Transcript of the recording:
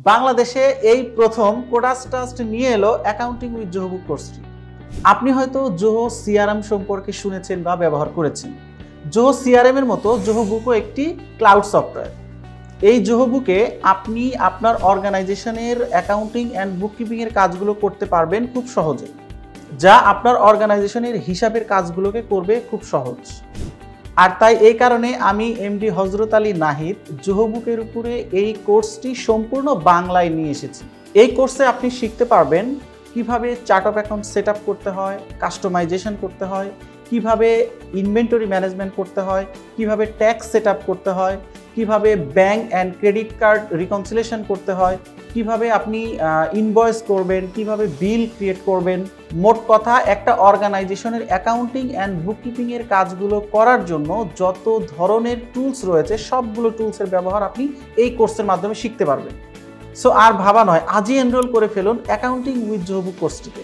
বাংলাদেশে এই প্রথম CodersTrust নিয়ে এলো অ্যাকাউন্টিং উইথ জোহো কোর্সটি। আপনি হয়তো জোহো সিআরএম সম্পর্কে শুনেছেন বা ব্যবহার করেছেন। জোহো সিআরএম এর মতো জোহো বুকও একটি ক্লাউড সফটওয়্যার। এই জোহো বুকে আপনি আপনার অর্গানাইজেশনের অ্যাকাউন্টিং অ্যান্ড বুককিপিং এর কাজগুলো করতে পারবেন খুব সহজে, যা আপনার অর্গানাইজেশনের হিসাবের কাজগুলোকে করবে খুব সহজ। আর তাই এই কারণে আমি এমডি হযরত আলী নাহিদ জোহো বুকের উপরে এই কোর্সটি সম্পূর্ণ বাংলায় নিয়ে এসেছি। এই কোর্সে আপনি শিখতে পারবেন কিভাবে chart of account set up করতে হয়, কাস্টমাইজেশন করতে হয়, কিভাবে ইনভেন্টরি ম্যানেজমেন্ট করতে হয়, কিভাবে ট্যাক্স সেট আপ করতে হয়, কিভাবে bank and credit card reconciliation করতে হয়, কিভাবে আপনি ইনভয়েস করবেন, কিভাবে বিল ক্রিয়েট করবেন। মোট কথা, একটা অর্গানাইজেশনের অ্যাকাউন্টিং অ্যান্ড বুককিপিং এর কাজগুলো করার জন্য যত ধরনের টুলস রয়েছে সবগুলো টুলসের ব্যবহার আপনি এই কোর্সের মাধ্যমে শিখতে পারবেন। সো আর ভাবা নয়, আজই এনরোল করে ফেলুন অ্যাকাউন্টিং উইথ জোহো কোর্সটিতে।